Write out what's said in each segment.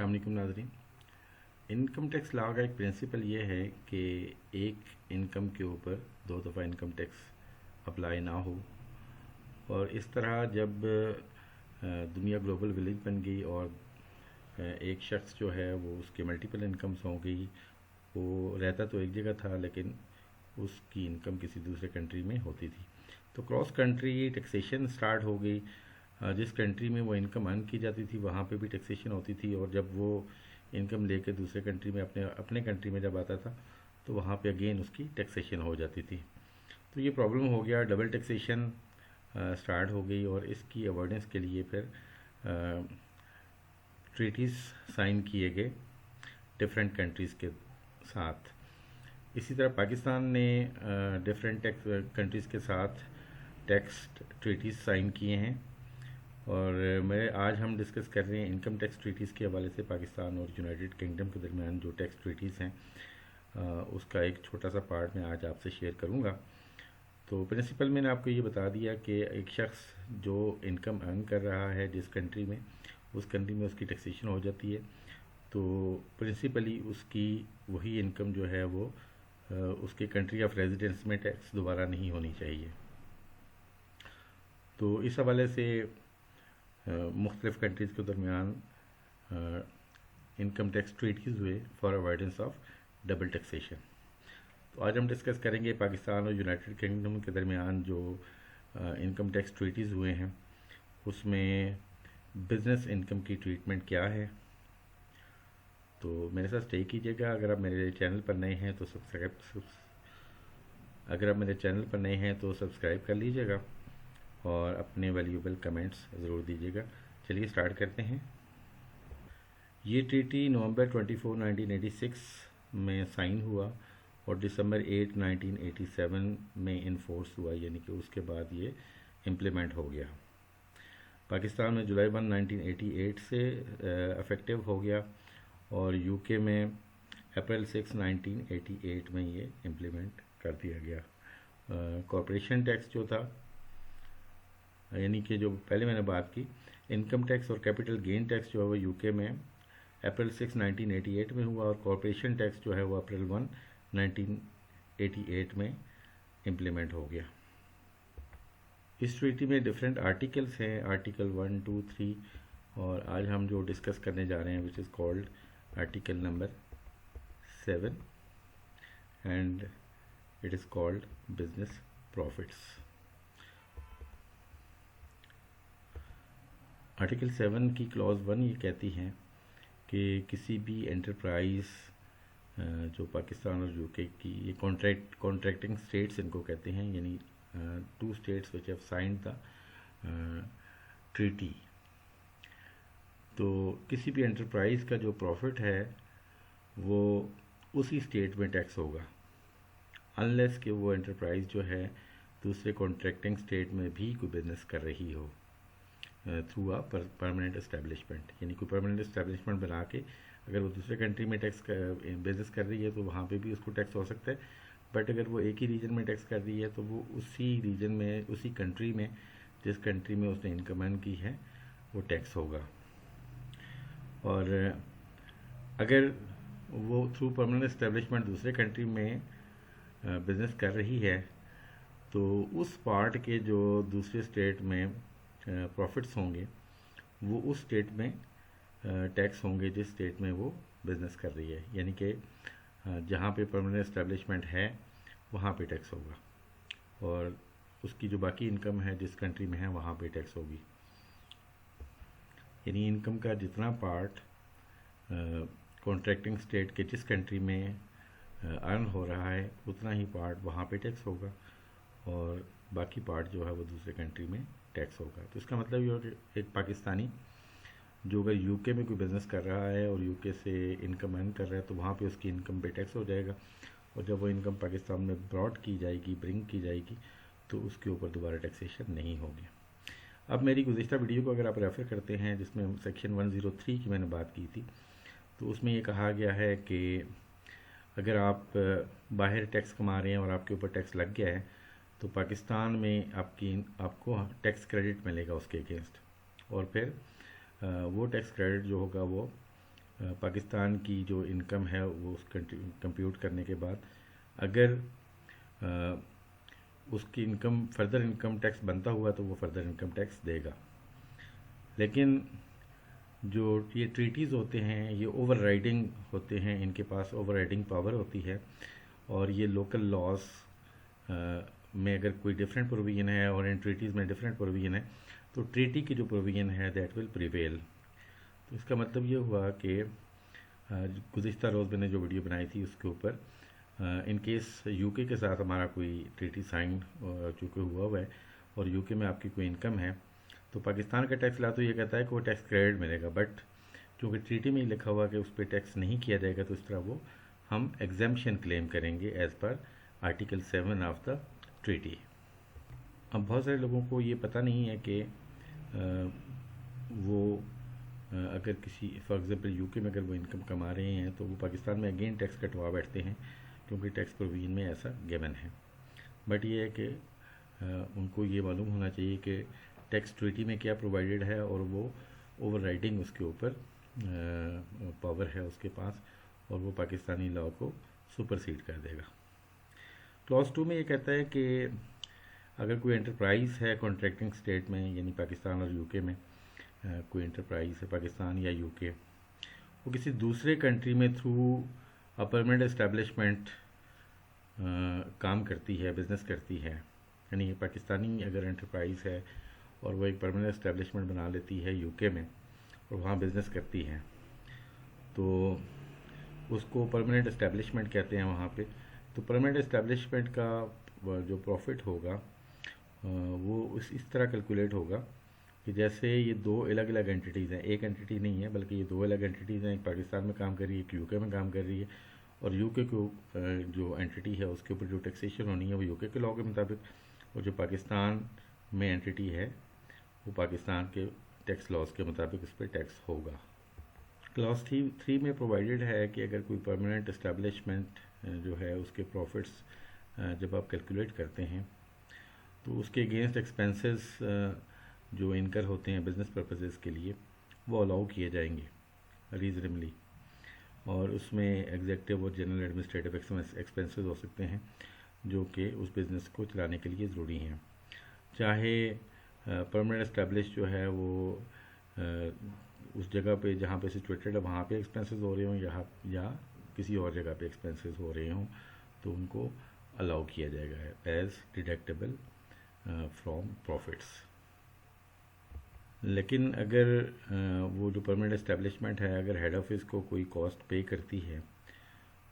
السلام علیکم ناظرین. انکم ٹیکس لا کا ایک پرنسپل یہ ہے کہ ایک انکم کے اوپر دو دفعہ انکم ٹیکس اپلائی نہ ہو، اور اس طرح جب دنیا گلوبل ولیج بن گئی اور ایک شخص جو ہے وہ اس کے ملٹیپل انکمز ہو گئی، وہ رہتا تو ایک جگہ تھا لیکن اس کی انکم کسی دوسرے کنٹری میں ہوتی تھی، تو کراس کنٹری ٹیکسیشن سٹارٹ ہو گئی. جس کنٹری میں وہ انکم ارن کی جاتی تھی وہاں پہ بھی ٹیکسیشن ہوتی تھی، اور جب وہ انکم لے کے دوسرے کنٹری میں اپنے کنٹری میں جب آتا تھا تو وہاں پہ اگین اس کی ٹیکسیشن ہو جاتی تھی. تو یہ پرابلم ہو گیا، ڈبل ٹیکسیشن سٹارٹ ہو گئی، اور اس کی اوائڈنس کے لیے پھر ٹریٹیز سائن کیے گئے ڈفرینٹ کنٹریز کے ساتھ. اسی طرح پاکستان نے ڈفرینٹ کنٹریز کے ساتھ ٹیکس ٹریٹیز سائن کیے ہیں، اور آج ہم ڈسکس کر رہے ہیں انکم ٹیکس ٹریٹیز کے حوالے سے پاکستان اور یونائٹڈ کنگڈم کے درمیان جو ٹیکس ٹریٹیز ہیں اس کا ایک چھوٹا سا پارٹ میں آج آپ سے شیئر کروں گا. تو پرنسپل میں نے آپ کو یہ بتا دیا کہ ایک شخص جو انکم ارن کر رہا ہے جس کنٹری میں، اس کنٹری میں اس کی ٹیکسیشن ہو جاتی ہے، تو پرنسپلی اس کی وہی انکم جو ہے وہ اس کے کنٹری آف ریزیڈنس میں ٹیکس دوبارہ نہیں ہونی چاہیے. تو اس حوالے سے مختلف کنٹریز کے درمیان انکم ٹیکس ٹریٹیز ہوئے for avoidance of double taxation. تو آج ہم ڈسکس کریں گے پاکستان اور یونائٹڈ کنگڈم کے درمیان جو انکم ٹیکس ٹریٹیز ہوئے ہیں اس میں بزنس انکم کی ٹریٹمنٹ کیا ہے. تو میرے ساتھ اسٹے کیجیے گا. اگر آپ میرے چینل پر نئے ہیں تو سبسکرائب کر لیجیے گا اور اپنے ویلیوبل کمنٹس ضرور دیجیے گا. چلیے اسٹارٹ کرتے ہیں. یہ ٹریٹی نومبر 24 1986 میں سائن ہوا اور دسمبر 8 1987 میں انفورس ہوا، یعنی کہ اس کے بعد یہ امپلیمنٹ ہو گیا. پاکستان میں جولائی 1 1988 سے افیکٹو ہو گیا، اور یو کے میں اپریل 6 1988 میں یہ امپلیمنٹ کر دیا گیا. کارپوریشن ٹیکس جو تھا، یعنی کہ جو پہلے میں نے بات کی، انکم ٹیکس اور کیپٹل گین ٹیکس جو ہے وہ یو کے میں اپریل 6 1988 میں ہوا، اور کارپوریشن ٹیکس جو ہے وہ اپریل 1 1988 میں امپلیمنٹ ہو گیا. اس ٹریٹی میں ڈفرینٹ آرٹیکلس ہیں، آرٹیکل 1 2 3، اور آج ہم جو ڈسکس کرنے جا رہے ہیں which is called article number 7 and it is called business profits. Article 7 کی کلاز 1 یہ کہتی ہے کہ کسی بھی انٹرپرائز جو پاکستان اور یو کے کی، یہ کانٹریکٹنگ اسٹیٹس ان کو کہتے ہیں، یعنی 2 states which have signed the treaty. تو کسی بھی انٹرپرائز کا جو پروفٹ ہے وہ اسی اسٹیٹ میں ٹیکس ہوگا، انلیس کہ وہ انٹرپرائز جو ہے دوسرے کانٹریکٹنگ اسٹیٹ میں بھی کوئی بزنس کر رہی ہو تھرو آ پرماننٹ اسٹیبلشمنٹ. یعنی کوئی پرماننٹ اسٹیبلشمنٹ بنا کے اگر وہ دوسرے کنٹری میں بزنس کر رہی ہے تو وہاں پہ بھی اس کو ٹیکس ہو سکتا ہے، بٹ اگر وہ ایک ہی ریجن میں ٹیکس کر رہی ہے تو وہ اسی ریجن میں، اسی کنٹری میں جس کنٹری میں اس نے انکم ارن کی ہے وہ ٹیکس ہوگا. اور اگر وہ تھرو پرماننٹ اسٹیبلشمنٹ دوسرے کنٹری میں بزنس کر رہی ہے تو اس پارٹ کے جو دوسرے اسٹیٹ میں پروفٹس ہوں گے وہ اس اسٹیٹ میں ٹیکس ہوں گے جس اسٹیٹ میں وہ بزنس کر رہی ہے. یعنی کہ جہاں پہ پرماننٹ اسٹیبلشمنٹ ہے وہاں پہ ٹیکس ہوگا، اور اس کی جو باقی انکم ہے جس کنٹری میں ہے وہاں پہ ٹیکس ہوگی. یعنی انکم کا جتنا پارٹ کانٹریکٹنگ اسٹیٹ کے جس کنٹری میں ارن ہو رہا ہے اتنا ہی پارٹ وہاں پہ ٹیکس ہوگا، اور باقی پارٹ جو ہے وہ دوسرے کنٹری میں ٹیکس ہوگا. تو اس کا مطلب یہ ہو کہ ایک پاکستانی جو اگر یو کے میں کوئی بزنس کر رہا ہے اور یو کے سے انکم ارن کر رہا ہے تو وہاں پہ اس کی انکم پہ ٹیکس ہو جائے گا، اور جب وہ انکم پاکستان میں براڈ کی جائے گی، برنگ کی جائے گی، تو اس کے اوپر دوبارہ ٹیکسیشن نہیں ہوگی. اب میری گزشتہ ویڈیو کو اگر آپ ریفر کرتے ہیں جس میں سیکشن 103 کی میں نے بات کی تھی، تو اس میں یہ کہا گیا ہے کہ اگر آپ باہر ٹیکس کما رہے ہیں اور آپ کے اوپر ٹیکس لگ گیا ہے تو پاکستان میں آپ کو ٹیکس کریڈٹ ملے گا اس کے اگینسٹ، اور پھر وہ ٹیکس کریڈٹ جو ہوگا وہ پاکستان کی جو انکم ہے وہ اس کمپیوٹ کرنے کے بعد اگر اس کی انکم فردر انکم ٹیکس بنتا ہوا تو وہ فردر انکم ٹیکس دے گا. لیکن جو یہ ٹریٹیز ہوتے ہیں یہ اوور رائڈنگ ہوتے ہیں, ان کے پاس اوور رائڈنگ پاور ہوتی ہے, اور یہ لوکل لاس میں اگر کوئی ڈفرینٹ پروویژن ہے اور ان ٹریٹیز میں ڈفرینٹ پروویژن ہے تو ٹریٹی کی جو پروویژن ہے دیٹ ول پریویل. تو اس کا مطلب یہ ہوا کہ گزشتہ روز میں نے جو ویڈیو بنائی تھی اس کے اوپر ان کیس یو کے ساتھ ہمارا کوئی ٹریٹی سائن چونکہ ہوا ہے اور یو کے میں آپ کی کوئی انکم ہے تو پاکستان کا ٹیکس لا تو یہ کہتا ہے کہ وہ ٹیکس کریڈٹ ملے گا, بٹ چونکہ ٹریٹی میں ہی لکھا ہوا کہ اس پہ ٹیکس نہیں کیا جائے گا تو اس طرح وہ ہم ایگزیمپشن کلیم کریں گے as per article 7 of the treaty. اب بہت سارے لوگوں کو یہ پتہ نہیں ہے کہ وہ اگر کسی فار ایگزامپل یو کے میں اگر وہ انکم کما رہے ہیں تو وہ پاکستان میں اگین ٹیکس کٹوا بیٹھتے ہیں کیونکہ ٹیکس پروویژن میں ایسا گیون ہے. بٹ یہ ہے کہ ان کو یہ معلوم ہونا چاہیے کہ ٹیکس ٹریٹی میں کیا پرووائڈڈ ہے اور وہ اوور رائڈنگ اس کے اوپر پاور ہے اس کے پاس اور وہ پاکستانی لاء کو سپرسیڈ کر دے گا. کلاس 2 میں یہ کہتا ہے کہ اگر کوئی انٹرپرائز ہے کانٹریکٹنگ اسٹیٹ میں یعنی پاکستان اور یو کے میں کوئی انٹرپرائز ہے پاکستان یا یو کے, وہ کسی دوسرے کنٹری میں تھرو پرماننٹ اسٹیبلشمنٹ کام کرتی ہے, بزنس کرتی ہے, یعنی پاکستانی اگر انٹرپرائز ہے اور وہ ایک پرماننٹ اسٹیبلشمنٹ بنا لیتی ہے یو کے میں اور وہاں بزنس کرتی ہے تو اس کو پرماننٹ اسٹیبلشمنٹ کہتے ہیں وہاں پہ. تو پرماننٹ اسٹیبلشمنٹ کا جو پروفٹ ہوگا وہ اس طرح کیلکولیٹ ہوگا کہ جیسے یہ دو الگ الگ انٹیٹیز ہیں, ایک انٹیٹی نہیں ہے بلکہ یہ دو الگ انٹیٹیز ہیں, ایک پاکستان میں کام کر رہی ہے ایک یو کے میں کام کر رہی ہے, اور یو کے کو جو انٹیٹی ہے اس کے اوپر جو ٹیکسیشن ہونی ہے وہ یو کے لاء کے مطابق, اور جو پاکستان میں انٹیٹی ہے وہ پاکستان کے ٹیکس لاز کے مطابق اس پہ ٹیکس ہوگا. کلاس 3 میں پرووائڈڈ ہے کہ اگر کوئی پرماننٹ اسٹیبلشمنٹ جو ہے اس کے پروفٹس جب آپ کیلکولیٹ کرتے ہیں تو اس کے اگینسٹ ایکسپینسز جو انکر ہوتے ہیں بزنس پرپزز کے لیے وہ الاؤ کیے جائیں گے ریزنیبلی, اور اس میں ایگزیکٹو اور جنرل ایڈمنسٹریٹو ایکسپینسز ہو سکتے ہیں جو کہ اس بزنس کو چلانے کے لیے ضروری ہیں, چاہے پرماننٹ اسٹیبلش جو ہے وہ اس جگہ پہ جہاں پہ سچویٹڈ ہے وہاں پہ ایکسپینسز ہو رہے ہوں یا کسی اور جگہ پہ ایکسپینسز ہو رہے ہوں تو ان کو الاؤ کیا جائے گا ایز ڈیڈکٹیبل فرام پروفٹس. لیکن اگر وہ جو پرماننٹ اسٹیبلشمنٹ ہے اگر ہیڈ آفس کو کوئی کاسٹ پے کرتی ہے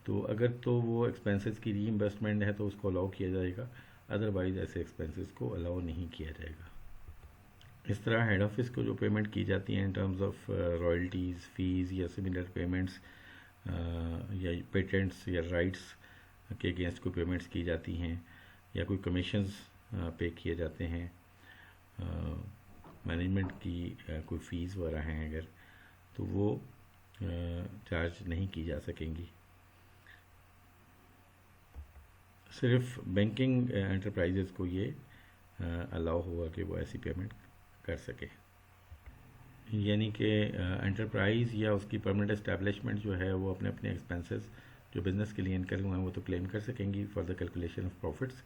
تو اگر تو وہ ایکسپینسز کی ری امبرسمنٹ ہے تو اس کو الاؤ کیا جائے گا, ادروائز ایسے ایکسپینسز کو الاؤ نہیں کیا جائے گا. اس طرح ہیڈ آفس کو جو پیمنٹ کی جاتی ہیں in terms of royalties, fees یا سملر پیمنٹس یا پیٹنٹس یا رائٹس کے اگینسٹ کوئی پیمنٹس کی جاتی ہیں یا کوئی کمیشنز پے کیے جاتے ہیں, مینجمنٹ کی کوئی فیس وغیرہ ہیں اگر تو وہ چارج نہیں کی جا سکیں گی. صرف بینکنگ انٹرپرائزز کو یہ الاؤ ہوگا کہ وہ ایسی پیمنٹ کر سکے, یعنی کہ انٹرپرائز یا اس کی پرماننٹ اسٹیبلشمنٹ جو ہے وہ اپنے اپنے ایکسپینسز جو بزنس کے لیے انکر ہوئے ہیں وہ تو کلیم کر سکیں گی for the calculation of profits,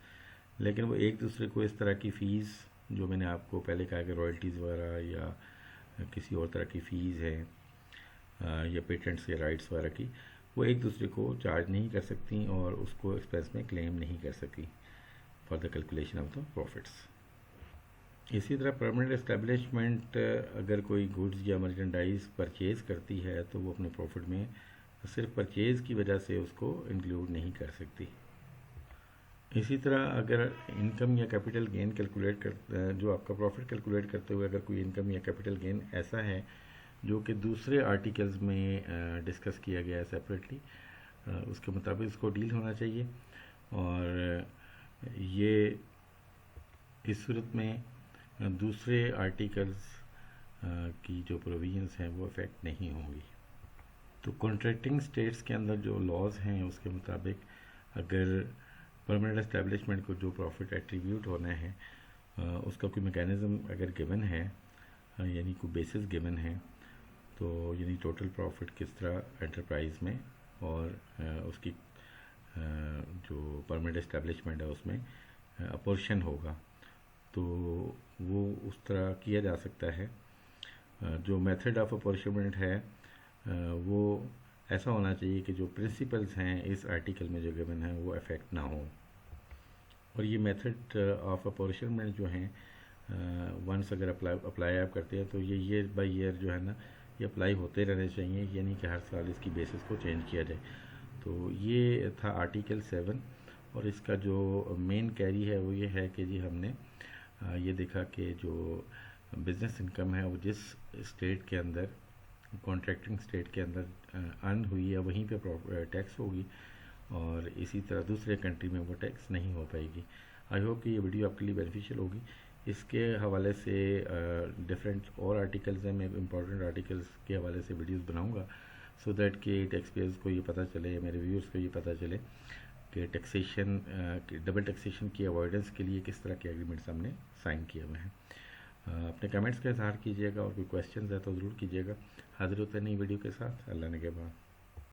لیکن وہ ایک دوسرے کو اس طرح کی فیس جو میں نے آپ کو پہلے کہا کہ رائلٹیز وغیرہ یا کسی اور طرح کی فیس ہے یا پیٹنٹس یا رائٹس وغیرہ کی وہ ایک دوسرے کو چارج نہیں کر سکتی اور اس کو ایکسپینس میں کلیم نہیں کر سکتی for the calculation of the profits. اسی طرح پرماننٹ اسٹیبلشمنٹ اگر کوئی گڈز یا مرچنڈائز پرچیز کرتی ہے تو وہ اپنے پروفٹ میں صرف پرچیز کی وجہ سے اس کو انکلوڈ نہیں کر سکتی. اسی طرح اگر انکم یا کیپٹل گین کیلکولیٹ جو آپ کا پروفٹ کیلکولیٹ کرتے ہوئے اگر کوئی انکم یا کیپٹل گین ایسا ہے جو کہ دوسرے آرٹیکلز میں ڈسکس کیا گیا ہے سیپریٹلی, اس کے مطابق اس کو ڈیل ہونا چاہیے, اور یہ اس صورت میں دوسرے آرٹیکلز کی جو پروویژنس ہیں وہ افیکٹ نہیں ہوں گی. تو کانٹریکٹنگ اسٹیٹس کے اندر جو لاز ہیں اس کے مطابق اگر پرماننٹ اسٹیبلشمنٹ کو جو پروفٹ ایٹریبیوٹ ہونا ہے اس کا کوئی میکینزم اگر گیون ہے یعنی کوئی بیسس گیون ہے تو یعنی ٹوٹل پروفٹ کس طرح انٹرپرائز میں اور اس کی جو پرمنٹ اسٹیبلشمنٹ ہے اس میں اپورشن ہوگا، تو وہ اس طرح کیا جا سکتا ہے. جو میتھڈ آف اپورشنمنٹ ہے وہ ایسا ہونا چاہیے کہ جو پرنسپلز ہیں اس آرٹیکل میں جو گیون ہیں وہ افیکٹ نہ ہوں. اور یہ میتھڈ آف اپورشنمنٹ جو ہیں ونس اگر اپلائی آپ کرتے ہیں تو یہ ایئر بائی ایئر جو ہے نا یہ اپلائی ہوتے رہنے چاہیے، یعنی کہ ہر سال اس کی بیسس کو چینج کیا جائے. تو یہ تھا آرٹیکل 7، اور اس کا جو مین کیری ہے وہ یہ ہے کہ جی ہم نے یہ دیکھا کہ جو بزنس انکم ہے وہ جس اسٹیٹ کے اندر کانٹریکٹنگ اسٹیٹ کے اندر ارن ہوئی ہے وہیں پہ ٹیکس ہوگی، اور اسی طرح دوسرے کنٹری میں وہ ٹیکس نہیں ہو پائے گی. آئی ہوپ کہ یہ ویڈیو آپ کے لیے بینیفیشیل ہوگی. اس کے حوالے سے ڈفرینٹ اور آرٹیکلز ہیں، میں امپورٹنٹ آرٹیکلز کے حوالے سے ویڈیوز بناؤں گا سو دیٹ کہ ٹیکس پیئرز کو یہ پتہ چلے، میرے ویورز کو یہ پتہ چلے کہ ٹیکسیشن ڈبل ٹیکسیشن کی اوائڈنس کے لیے کس طرح کے ایگریمنٹس ہم نے سائن کیے ہوئے ہیں. اپنے کمنٹس کا اظہار کیجیے گا، اور کوئی کویسچنز ہے تو ضرور کیجیے گا. حاضر ہوتے ہیں نئی ویڈیو کے ساتھ. اللہ نگہبان.